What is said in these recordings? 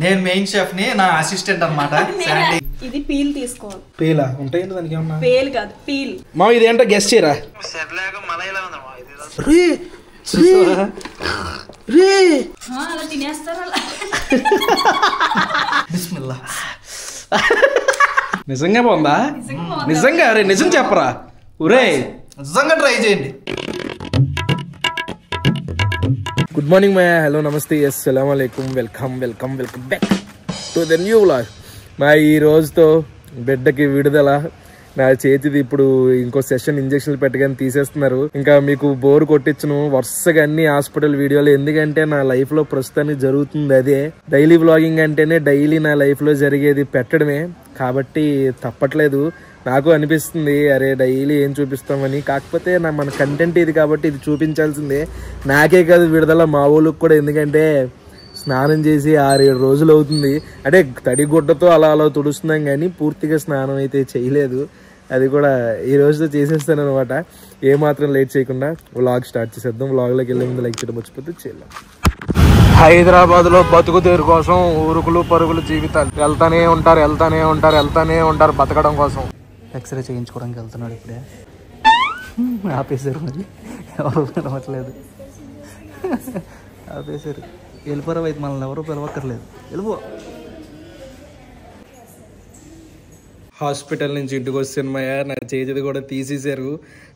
నేను main chef ని, నా అసిస్టెంట్ అన్నమాట. ఇది పీల్ తీసుకోవాలి. పీలా ఉంటాయి దానికి ఏమన్నా? పేల్ కాదు పీల్. మా ఇది ఏంటో గెస్ట్ చేయరా? అలా తినేస్తారు అలా. బిస్మిల్లా. నిజంగా బాగుందా? నిజంగా అరే నిజం చెప్పరా? ఒరే నిజంగా ట్రై చేయండి. గుడ్ మార్నింగ్ మా హలో నమస్తే అస్సలాము అలైకుమ్ welcome back to the new vlog. మా ఈ రోజుతో బిడ్డకి విడుదల. నా చేతిది ఇప్పుడు ఇంకో సెషన్ ఇంజక్షన్లు పెట్టగానే తీసేస్తున్నారు. ఇంకా మీకు బోర్ కొట్టించును వరుసగా అన్ని హాస్పిటల్ వీడియోలు. ఎందుకంటే నా లైఫ్ లో ప్రస్తుతానికి జరుగుతుంది అదే. డైలీ వ్లాగింగ్ అంటేనే డైలీ నా లైఫ్ లో జరిగేది పెట్టడమే కాబట్టి తప్పట్లేదు. నాకు అనిపిస్తుంది అరే డైలీ ఏం చూపిస్తామని. కాకపోతే మన కంటెంట్ ఇది కాబట్టి ఇది చూపించాల్సిందే. నాకే కాదు విడుదల, మా ఊళ్ళకి కూడా. ఎందుకంటే స్నానం చేసి 6-7 రోజులు అవుతుంది. అంటే తడిగుడ్డతో అలా తుడుస్తున్నాం కానీ పూర్తిగా స్నానం అయితే చేయలేదు. అది కూడా ఈ రోజుతో చేసేస్తాను అనమాట. ఏమాత్రం లేట్ చేయకుండా వ్లాగ్ స్టార్ట్ చేసేద్దాం. వ్లాగ్లోకి వెళ్ళే ముందు లైక్ చేయడం మర్చిపోతే చేద్దాం. హైదరాబాద్ లో బతుకు తీరు కోసం ఊరుకులు పరుగులు జీవితాలు. వెళ్తానే ఉంటారు బతకడం కోసం. ఎక్స్రే చేయించుకోవడానికి వెళ్తున్నాడు ఇప్పుడే. ఆపేశారు, మరి ఎవరు పిలవట్లేదు. ఆపేశారు. వెళ్ళిపోరావు అయితే మనల్ని ఎవరు పిలవక్కర్లేదు. వెళ్ళిపో. హాస్పిటల్ నుంచి ఇంటికి వస్తున్నాయా నా చేతిది కూడా తీసేశారు.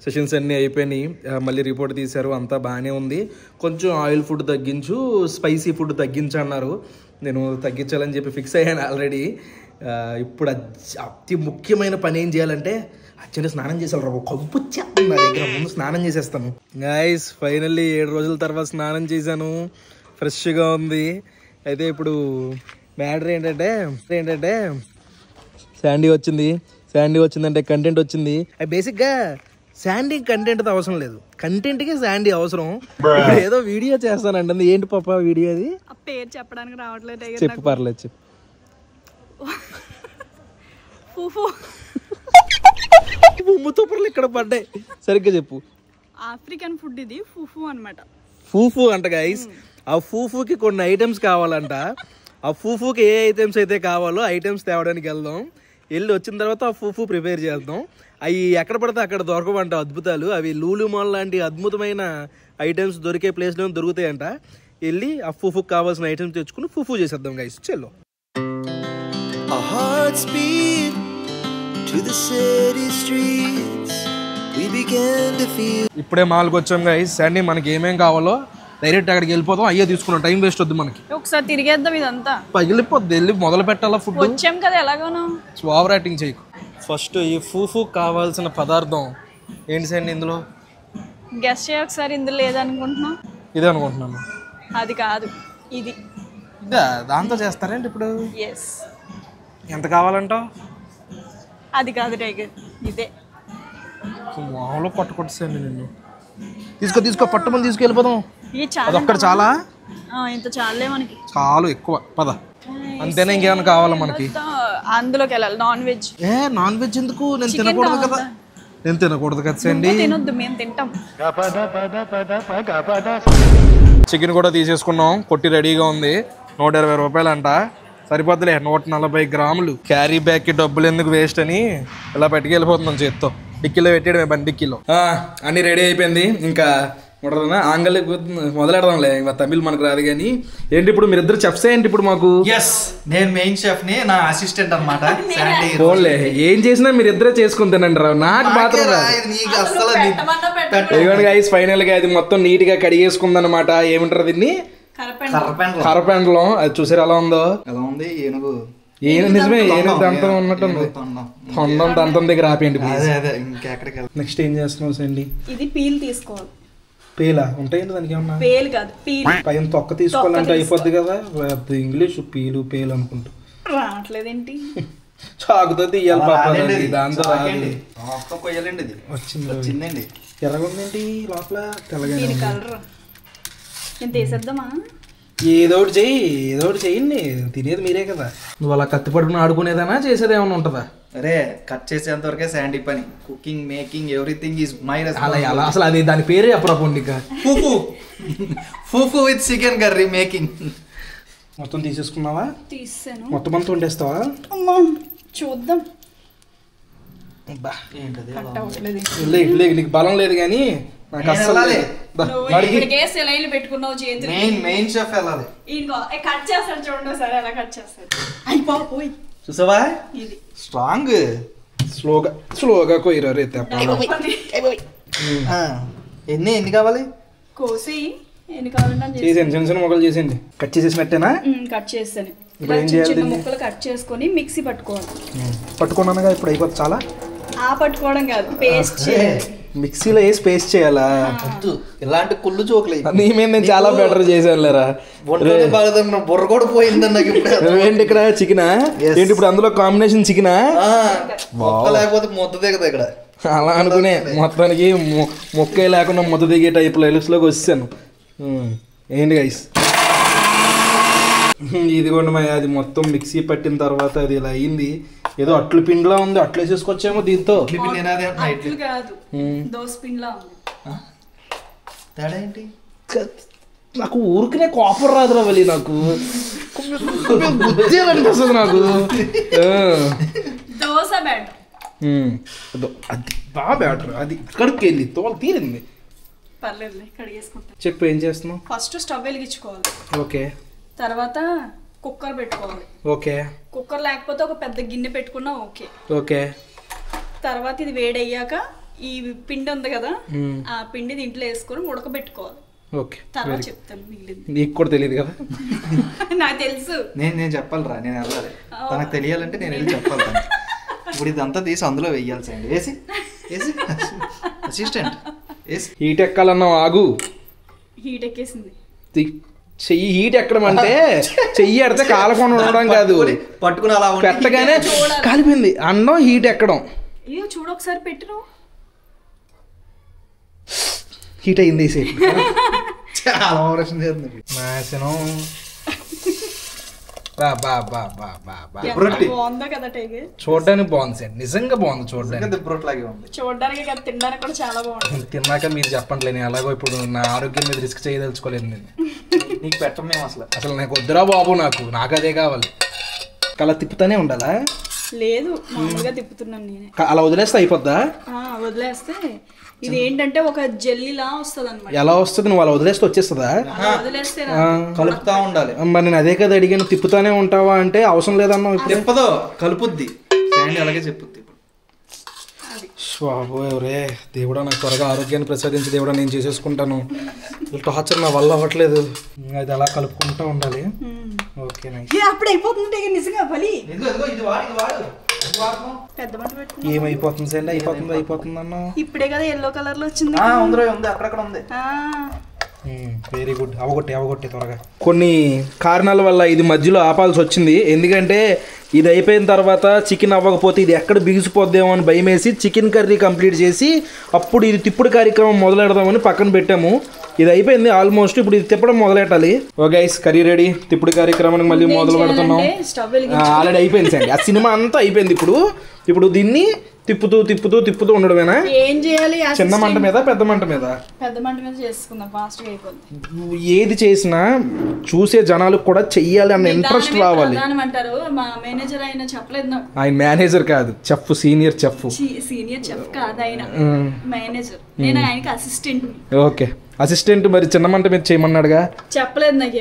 సెషన్స్ అన్నీ అయిపోయినాయి. మళ్ళీ రిపోర్ట్ తీశారు. అంతా బాగానే ఉంది. కొంచెం ఆయిల్ ఫుడ్ తగ్గించు, స్పైసీ ఫుడ్ తగ్గించు అన్నారు. నేను తగ్గించాలని చెప్పి ఫిక్స్ అయ్యాను ఆల్రెడీ. ఇప్పుడు అతి ముఖ్యమైన పని ఏం చేయాలంటే అచ్చంటే స్నానం చేసేవాళ్ళు కంపు వచ్చేస్తుంది నా దగ్గర. ముందు స్నానం చేసేస్తాను. గైస్ ఫైనల్లీ 7 రోజుల తర్వాత స్నానం చేశాను. ఫ్రెష్గా ఉంది. అయితే ఇప్పుడు మ్యాటర్ ఏంటంటే శాండీ వచ్చిందంటే కంటెంట్ వచ్చింది. బేసిక్గా శాండీ కంటెంట్తో అవసరం లేదు, కంటెంట్కే శాండీ అవసరం. ఏదో వీడియో చేస్తానంటుంది. ఏంటి పాప వీడియో అది? పేరు చెప్పడానికి రావట్లేదు. చెప్పు, పర్లేదు చెప్పు. ముత్తూపర్లు ఇక్కడ పడ్డాయి. సరిగ్గా చెప్పు. ఆఫ్రికన్ ఫుడ్ ఇది ఫుఫు అనమాట. ఫూఫు అంట గైస్. ఆ ఫూఫుకి కొన్ని ఐటమ్స్ కావాలంట. ఆ ఫూఫుకి ఏ ఐటమ్స్ అయితే కావాలో ఐటమ్స్ తేవడానికి వెళ్దాం. వెళ్ళి వచ్చిన తర్వాత ఆ ఫూఫు ప్రిపేర్ చేద్దాం. అవి ఎక్కడ పడితే అక్కడ దొరకవంట అద్భుతాలు. అవి లూలు మాల్ లాంటి అద్భుతమైన ఐటమ్స్ దొరికే ప్లేస్లో దొరుకుతాయంట. వెళ్ళి ఆ ఫూఫుకి కావాల్సిన ఐటమ్స్ తెచ్చుకుని ఫూఫు చేసేద్దాం గైస్. చలో. ఇప్పుడే మాల్కి వచ్చాం గైస్. అండి మనకి ఏమేం కావాలో డైరెక్ట్ అక్కడికి వెళ్ళిపోతాం. అయ్యే తీసుకున్నాం, టైం వేస్ట్ వద్దు మనకి. ఒకసారి తిరిగేద్దాం. ఇదంతా పగిలిపోద్ది. వెళ్ళి మొదలు పెట్టాలా ఫుడ్. వచ్చాం కదా ఎలాగోనో. ఓవర్ యాక్టింగ్ చేయకు. ఫస్ట్ ఈ ఫూఫు కావాల్సిన పదార్థం ఏంటి సండి ఇందులో? గెస్ చేయ ఒకసారి. ఇందులో లేదనుకుంటున్నా. ఇదే అనుకుంటున్నాను. అది కాదు, ఇది. ఇదా? దాంతో చేస్తారేంటి ఇప్పుడు? ఎస్. ఎంత కావాలంటావు? అది కాదు టైగర్, ఇదే. మామూలు పట్టుకొట్టేసండి నిన్ను. తీసుకో పట్టుమని తీసుకెళ్ళిపోదాం. అదొక్కటి చాలా? ఇంత చాలే మనకి. చాలు, ఎక్కువ పద. అంతేనా? ఇంకేమైనా కావాలా మనకి? అందులోకి వెళ్ళాలి. Non veg. నాన్ వెజ్ ఎందుకు? నేను తినకూడదు కదా. సండి. తినొద్దు, మేము తింటాం. చికెన్ కూడా తీసేసుకున్నాం. కొట్టి రెడీగా ఉంది. 120 రూపాయలు అంట. సరిపోద్దులే. 140 గ్రాములు. క్యారీ బ్యాగ్ కి డబ్బులు ఎందుకు వేస్ట్ అని ఇలా పెట్టుకెళ్ళిపోతున్నాం చేత్తో. డిక్కీలో పెట్టేయడమే, బండి డిక్కీలో. అన్ని రెడీ అయిపోయింది. ఇంకా ఆంగల్కి మొదలెడదాంలే. ఇంకా తమిళ్ మనకు రాదు కానీ. ఏంటి ఇప్పుడు మీరిద్దరు చెఫ్స్ ఏంటి ఇప్పుడు మాకు? ఎస్, నేను మెయిన్ షెఫ్ ని, నా అసిస్టెంట్ అన్నమాట. పోన్లే, ఏం చేసినా మీరు ఇద్దరే చేసుకుని తినండి రా. నాకు మాత్రం గైస్ ఫైనల్ గా అది మొత్తం నీట్ గా కడిగేసుకుందనమాట. ఏమంటారు దీన్ని? కరపెండలం. అది చూసారు ఎలా ఉందో? ఎలా ఉంది? ఏనుగు. నిజమే, ఏనుగు దంతం ఉన్నట్టుంది. తొండం దంతం దగ్గర ఆపేయండి. నెక్స్ట్ ఏం చేస్తున్నావు సండి? ఇది పీల్ తీసుకోవాలి. పేలా ఉంటాయండి దానికి ఏమన్నా? పేల్ కాదు పీల్. పైన తొక్క తీసుకోవాలంటే అయిపోద్ది కదా. ఇంగ్లీష్ పేలు అంటుంటా. రావట్లేదేంటి? చాకుతో తీయాలి పాప. దాంతో కొయ్యాలండి. ఇది వచ్చిందండి. ఎర్రగుందండి లోపల, తెల్లగా. కలర్ నేను తీసేద్దామా? ఏదో ఒకటి చెయ్యండి. తినేది మీరే కదా. నువ్వు అలా కత్తి పట్టుకుని ఆడుకునేదానా, చేసేది ఏమైనా ఉంటుందా? అరే కట్ చేసేంత వరకే శాండీ పని. Cooking, making, everything is my responsibility. అలా అసలు అది దాని పేరే అప్పుడప్పుడు. ఫూఫు ఫూఫు విత్ చికెన్ కర్రీ మేకింగ్. మొత్తం తీసేసుకున్నావా? తీసాను. మొత్తం అంతా వండేస్తావా? అమ్మా చూద్దాం. ఏంటది కట్ అవ్వట్లేదు. నీకు బలం లేదు కానీ నాకు అస్సలు లేదు. ఇప్పటికే సెలైన్లు పెట్టుకున్నావు చేతులు. మెయిన్ షెఫ్ వెళ్ళాలి. ఇంకో కట్ చేస్తాడు చూడండి సరే ఎలా కట్ చేస్తాడు. అయిపోయి చూసావా ఇది స్ట్రాంగ్. స్లోగా కొయ్యరా రే ఎన్ని కావాలి? కోసి ఎన్ని కావాలంటే చేసేయండి, చిన్న చిన్న మొక్కలు చేసేయండి. కట్ చేసేసినట్టేనా? కట్ చేస్తాను. ఇప్పుడు ఏం చేయాలి? చిన్న ముక్కలు కట్ చేసుకొని మిక్సీ పట్టుకోవాలి. పట్టుకున్నానుగా ఇప్పుడు అయిపోతుంది. చాలా పట్టుకోవడం కాదు, పేస్ట్ చేయాలి. మిక్సీలో వేసి పేస్ట్ చేయాలా? ఇలాంటి కుళ్ళు జోకులు నీ మీద నేను చాలా బెటర్ చేశాను లేరా. బుర్ర కూడా పోయిందని నాకు ఇప్పుడు. ఏంటి ఇక్కడ చికెనా? ఏంటి ఇప్పుడు అందులో కాంబినేషన్ చికెనా? లేకపోతే ముద్ద దిగదు ఇక్కడ. అలా అనుకునే మొత్తానికి మొక్కే లేకుండా ముద్ద దిగే టైప్లో ఎలుసులోకి వచ్చాను. ఏంటి గైస్ ఇదిగోండి మా అది మొత్తం మిక్సీ పట్టిన తర్వాత అది ఇలా అయింది. ఏదో అట్లు పిండిలా ఉంది. అట్లు వేసేసుకొచ్చామో దీంతో. అట్లు కాదు, దోస పిండిలా ఉంది. తేడా ఏంటి? నాకు ఊరికనే కోపం రాదురా వెళ్ళి. నాకు బుద్ధి అనిపిస్తుంది నాకు. దోస బ్యాటర్ అది బాగా బ్యాటర్. అది కడుక్కి వెళ్ళి తోలు తీరింది. పర్లేదు కడిగేసుకుంటా. చెప్పు ఏం చేస్తున్నావు? ఫస్ట్ స్టవ్ వెలిగించుకోవాలి. ఓకే. తర్వాత కుక్కర్ పెట్టుకోవాలి. ఓకే. కుక్కర్ లేకపోతే ఒక పెద్ద గిన్నె పెట్టుకున్నా ఓకే. ఓకే. తర్వాత ఇది వేడయ్యాక ఈ పిండి ఉంది కదా, ఆ పిండి దీంట్లో వేసుకొని ఉడకబెట్టుకోవాలి. ఓకే. తర్వాత చెప్తాను మిగిలింది. నీకు కూడా తెలియదు కదా. నాకు తెలుసు. నేను చెప్పాలిరా, నేను వెళ్ళాలి. తనకు తెలియాలంటే నేను వెళ్ళి చెప్పాలి. ఇప్పుడు ఇదంతా తీసి అందులో వెయ్యాల్సింది. వేసి వేసి అసిస్టెంట్ వేసి హీట్ ఎక్కాలన్నావు. ఆగు. హీట్ ఎక్కేసింది. చెయ్యి హీట్ ఎక్కడం అంటే చెయ్యి ఎడితే కాలకుండా ఉండడం కాదు, పట్టుకుని అలా పెట్టగానే కాలిపోయింది అన్నం. హీట్ ఎక్కడం. అయ్యో చూడు ఒకసారి పెట్టు. హీట్ అయింది. చాలా ఆపరేషన్ చేస్తుంది. బాగుందా కదా టైగర్? చూడడానికి బాగుంది సార్, నిజంగా బాగుంది చూడడానికి. చూడడానికి కదా, తినడానికి కూడా చాలా బాగుంది. తిన్నాక మీరు చెప్పండి. నేను ఎలాగో ఇప్పుడు నా ఆరోగ్యం మీద రిస్క్ చేయదలుచుకోలేదు. నేను నీకు పెట్టం మేము అసలు నాకు వద్దురా బాబు. నాకు అదే కావాలి. అలా తిప్పుతానే ఉండాలా? లేదు, మామూలుగా తిప్పుతున్నాను నేనే. అలా వదిలేస్తే అయిపోద్దా? వదిలేస్తే ఇది ఏంటంటే ఒక జెల్లీలా వస్తుంది అనమాట. ఎలా వస్తుంది? నువ్వు అలా వదిలేస్తే వచ్చేస్తుందా? వదిలేస్తే కలుపుతా ఉండాలి. మరి నేను అదే కదా అడిగాను. తిప్పుతానే ఉంటావా అంటే అవసరం లేదన్నా. తిప్పదో కలుపుద్ది. అలాగే చెప్పుద్ది. రే దేవుడా, నాకు త్వరగా ఆరోగ్యాన్ని ప్రసాదించి దేవుడా, నేను చేసేసుకుంటాను. టార్చర్ నా వల్ల అవ్వట్లేదు. అది అలా కలుపుకుంటూ ఉండాలి. ఓకే. అప్పుడు అయిపోతుంది నిజంగా. బలి ఏమైపోతుంది అండి? అయిపోతుంది అన్న. ఇప్పుడే కదా ఎల్లో కలర్ లో వచ్చింది. అక్కడక్కడ ఉంది. Very good. అవగొట్టే త్వరగా. కొన్ని కారణాల వల్ల ఇది మధ్యలో ఆపాల్సి వచ్చింది. ఎందుకంటే ఇది అయిపోయిన తర్వాత చికెన్ అవ్వకపోతే ఇది ఎక్కడ బిగిసిపోద్దేమో అని భయం వేసి చికెన్ కర్రీ కంప్లీట్ చేసి అప్పుడు ఇది తిప్పుడు కార్యక్రమం మొదలెడదామని పక్కన పెట్టాము. ఇది అయిపోయింది ఆల్మోస్ట్. ఇప్పుడు ఇది తిప్పడం మొదలెట్టాలి. Okay guys, curry ready. తిప్పుడు కార్యక్రమానికి మళ్ళీ మొదలు పెడుతున్నాం. ఆల్రెడీ అయిపోయింది అండి. ఆ సినిమా అంతా అయిపోయింది. ఇప్పుడు దీన్ని తిప్పుతూ ఉండడమేనా? ఏం చేయాలి? చిన్న మంట మీద పెద్ద మంట మీద? పెద్ద మంట మీద చేసుకుందాం, ఫాస్ట్ గా అయిపోద్ది. ఏది చేసినా చూసే జనాలకు కూడా చెయ్యాలి అన్న ఇంట్రెస్ట్ రావాలి. అంటారు. మా మేనేజర్ ఆయన చెప్పలేదు నాకు. ఆయన మేనేజర్ కాదు, chef, senior chef. Senior chef కాదు ఆయన, మేనేజర్. నేను ఆయనకి అసిస్టెంట్. Okay, assistant. మరి చిన్న మంట మీద చేయమన్నాడుగా, చెప్పలేదు నాకు.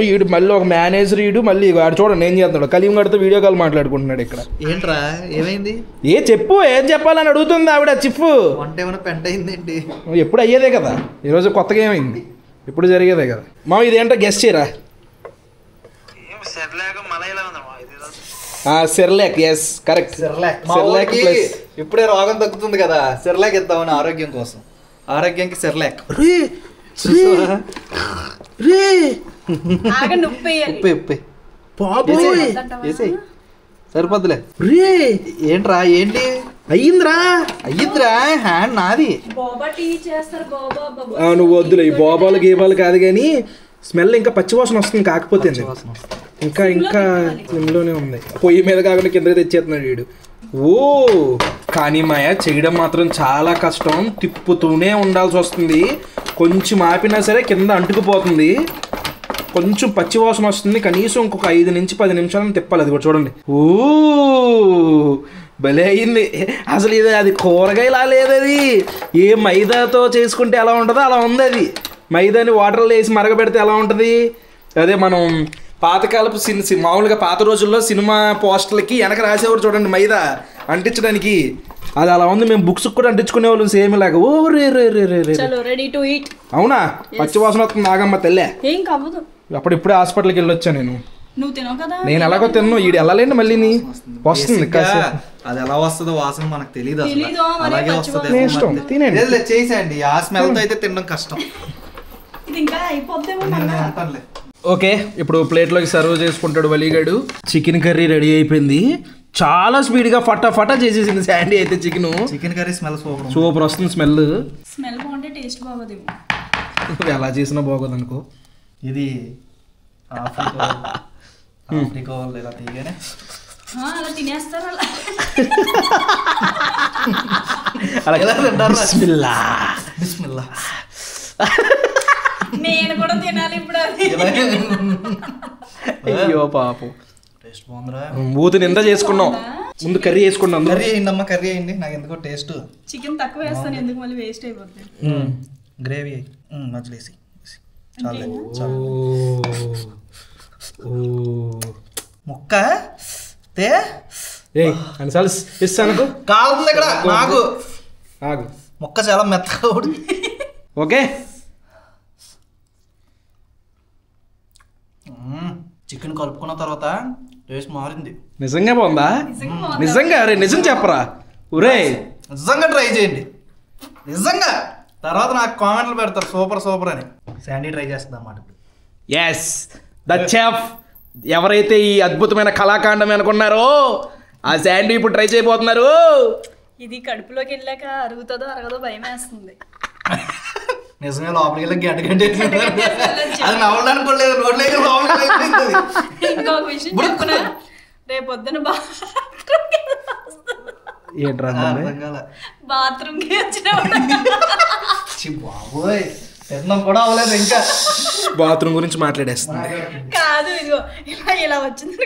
ఈడు మళ్ళీ ఒక మేనేజర్. మళ్ళీ వాడు చూడండి ఏం చేస్తున్నాడు. కలీం గడితో వీడియో కాల్ మాట్లాడుకుంటున్నాడు ఇక్కడ. ఏంట్రా ఏమైంది? చెప్పు, ఏం చెప్పాలని అడుగుతుంది ఆవిడ. చిఫ్ వంట ఏమైనా పెంట అయిందేంటి? ఎప్పుడు అయ్యేదే కదా, ఈరోజు కొత్తగా ఏమైంది? ఎప్పుడు జరిగేదే కదా. మా ఇదేంటో గెస్ట్ చేయరా. సెర్లాక్. Yes, correct. సెర్లాక్ ఇప్పుడే రోగం తగ్గుతుంది కదా, సెర్లాక్ ఇద్దామని ఆరోగ్యం కోసం. ఆరోగ్యానికి సెర్లాక్. సరిపోద్దులే. ఏంట్రా ఏంటి అయ్యిందిరా? హ్యాండ్ నాది. నువ్వు వద్దులే, ఈ బోబాలు గీబాలు కాదు కానీ స్మెల్ ఇంకా పచ్చివాసన వస్తుంది. కాకపోతే ఇంకా ఇంట్లోనే ఉంది. పొయ్యి మీద కాకుండా కింద తెచ్చేస్తున్నాడు వీడు. కానీ మాయ చేయడం మాత్రం చాలా కష్టం. తిప్పుతూనే ఉండాల్సి వస్తుంది. కొంచెం ఆపినా సరే కింద అంటుకుపోతుంది. కొంచెం పచ్చి వాసన వస్తుంది, కనీసం ఇంకొక 5 నుంచి 10 నిమిషాలను తిప్పాలి. అది కూడా చూడండి. ఓ భలే అయింది. అసలు ఇది అది కూరగాయలా లేదు, అది ఏ మైదాతో చేసుకుంటే ఎలా ఉంటుందో అలా ఉంది. అది మైదాని వాటర్లో వేసి మరగబెడితే ఎలా ఉంటుంది, అదే మనం పాతకాలపు మామూలుగా పాత రోజుల్లో సినిమా పోస్టర్లకి వెనక రాసేవారు చూడండి మైదా అంటించడానికి, అది అలా ఉంది. మేము బుక్స్ కూడా అంటించుకునే వాళ్ళం సేమ్ లాగా. ఓ రే రే రే రే రే రెడీ టు ఈట్. అవునా? పచ్చి వాసన వస్తుంది. నాగమ్మ తెల్లే ఏం కావదు. అప్పుడిప్పుడే హాస్పిటల్కి వెళ్ళొచ్చా నేను. నువ్వు తినవు కదా. నేను ఎలాగో తిన్ను, ఈడు వెళ్ళలేండి మళ్ళీ వస్తుంది. అది ఎలా వస్తుందో వాసన మనకు తెలియదు. అలాగే వస్తుంది. తినండి, చేసేయండి. ఆ స్మెల్ తో అయితే తినడం కష్టం. ఇది ఇంకా అయిపోద్దేమో. ఓకే, ఇప్పుడు ప్లేట్లోకి సర్వ్ చేసుకుంటాడు వలీగాడు. చికెన్ కర్రీ రెడీ అయిపోయింది. చాలా స్పీడ్గా ఫటాఫటా చేసేసింది శాండీ అయితే. చికెన్ కర్రీ స్మెల్ సూపర్ వస్తుంది. స్మెల్ బాగుంటే టేస్ట్ బాగోదు. ఎలా చేసినా బాగోదు అనుకో. ఇది ఆఫ్రికా వాళ్ళు ఇలా తీయగానే అలా తినేస్తారు. బిస్మిల్లా బిస్మిల్లా. నేను కూడా తినాలి ఇప్పుడు. అయ్యో పాపం. టేస్ట్ బాగుందిరా. మూతి నింద చేసుకున్నాం. ముందు కర్రీ వేసుకున్నాం. కర్రీ అయ్యింది అమ్మ, కర్రీ అయ్యింది. నాకు ఎందుకో టేస్ట్ చికెన్ తక్కువ వేస్తాను, ఎందుకు మళ్ళీ వేస్ట్ అయిపోతుంది. గ్రేవీ మధ్యలేసి చాలే. ముక్క అనిసార్లు ఇస్తాను కాలుతుంది ఇక్కడ నాకు. ఆగు, ముక్క చాలా మెత్తగా ఉడికి. ఓకే, చికెన్ కలుపుకున్న తర్వాత టేస్ట్ మారింది. నిజంగా బాగుందా? నిజంగా? అరే నిజం చెప్పరా? ఒరే నిజంగా ట్రై చేయండి. నిజంగా తర్వాత నాకు కామెంట్లు పెడతారు సూపర్ సూపర్ అని. శాండీ ట్రై చేస్తుంది అన్నమాట. Yes, the chef. ఎవరైతే ఈ అద్భుతమైన కళాకాండం అనుకున్నారో ఆ శాండీ ఇప్పుడు ట్రై చేయబోతున్నారు. ఇది కడుపులోకి వెళ్ళాక అరుగుతుందో అరగదో భయం వేస్తుంది. నిజంగా లోపలికి వెళ్ళి గంట అది నవ్వడానికి కూడా లేదు. రోడ్లకి ఇంకొక విషయం చెప్పిన రేపొద్దున బాత్రూమ్ కి వచ్చిన బాబోయ్ తిన్నాం కూడా అవ్వలేదు ఇంకా. బాత్రూమ్ గురించి మాట్లాడేస్తుంది. కాదు, ఇదిగో ఇలా ఇలా వచ్చింది.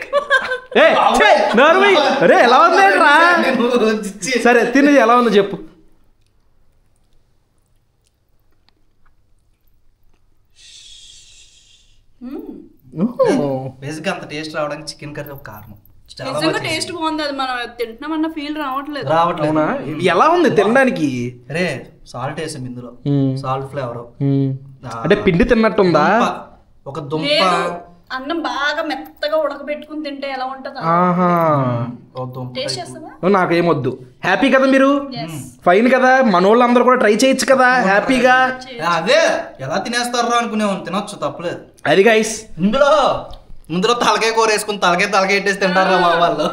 అరే ఎలా ఉంది రా? సరే తినేది ఎలా ఉందో చెప్పు. బేసిక్గా అంత టేస్ట్ రావడానికి చికెన్ కర్రీ ఒక కారణం. టేస్ట్ బాగుంది. అది మనం తింటున్నామన్న ఫీల్ రావట్లేదు. ఎలా ఉంది తినడానికి? రే సాల్ట్ వేసాం ఇందులో, సాల్ట్ ఫ్లేవర్. అంటే పిండి తిన్నట్టుందా? ఒక దుంప అన్నం బాగా మెత్తగా ఉడకబెట్టుకుని తింటే ఎలా ఉంటుందా? నాకేమొద్దు. హ్యాపీ కదా మీరు? ఫైన్ కదా, మనోళ్ళు అందరూ కూడా ట్రై చేయొచ్చు కదా హ్యాపీగా. అదే ఎలా తినేస్తారో అనుకునేవాళ్ళు. తినొచ్చు, తప్పలేదు. అది గైస్ ముందులో తలకాయ కూర వేసుకుని తలకాయ ఎట్టేసి తింటారా మా వాళ్ళు.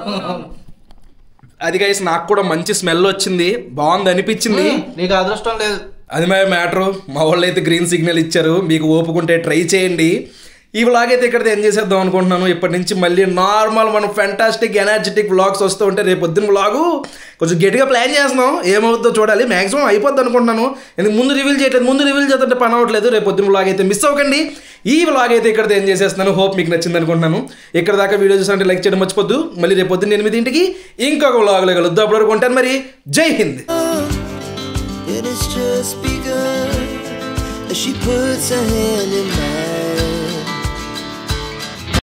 అది గైస్ నాకు కూడా మంచి స్మెల్ వచ్చింది, బాగుంది అనిపించింది. నీకు అదృష్టం లేదు. అది మా మ్యాటరు. మా వాళ్ళు అయితే గ్రీన్ సిగ్నల్ ఇచ్చారు. మీకు ఓపుకుంటే ట్రై చేయండి. ఈ వ్లాగ్ అయితే ఇక్కడ ఏం చేసేద్దాం అనుకుంటున్నాను. ఇప్పటి నుంచి మళ్ళీ నార్మల్ మనం ఫెంటాస్టిక్ ఎనర్జెటిక్ వ్లాగ్స్ వస్తూ ఉంటే రేపు పొద్దున్న వ్లాగు కొంచెం గట్టిగా ప్లాన్ చేస్తున్నాం. ఏమవుతుందో చూడాలి. మ్యాక్సిమం అయిపోద్ది అనుకుంటున్నాను. ఎందుకు ముందు రివీల్ చేయట్లేదు. ముందు రివీల్ చేస్తుంటే పని అవ్వట్లేదు. రేపు పొద్దున్న వ్లాగ్ అయితే మిస్ అవ్వకండి. ఈ వ్లాగ్ అయితే ఇక్కడ ఏం చేసేస్తున్నాను. హోప్ మీకు నచ్చింది అనుకుంటున్నాను. ఇక్కడ దాకా వీడియో చూసారంటే లైక్ చేయడం మర్చిపోద్దు. మళ్ళీ రేపు పొద్దున్న 8 ఇంకొక వ్లాగ్లో కలుద్దాం. అప్పటివరకు ఉంటాను మరి. జై Hind. She puts her hand in mine.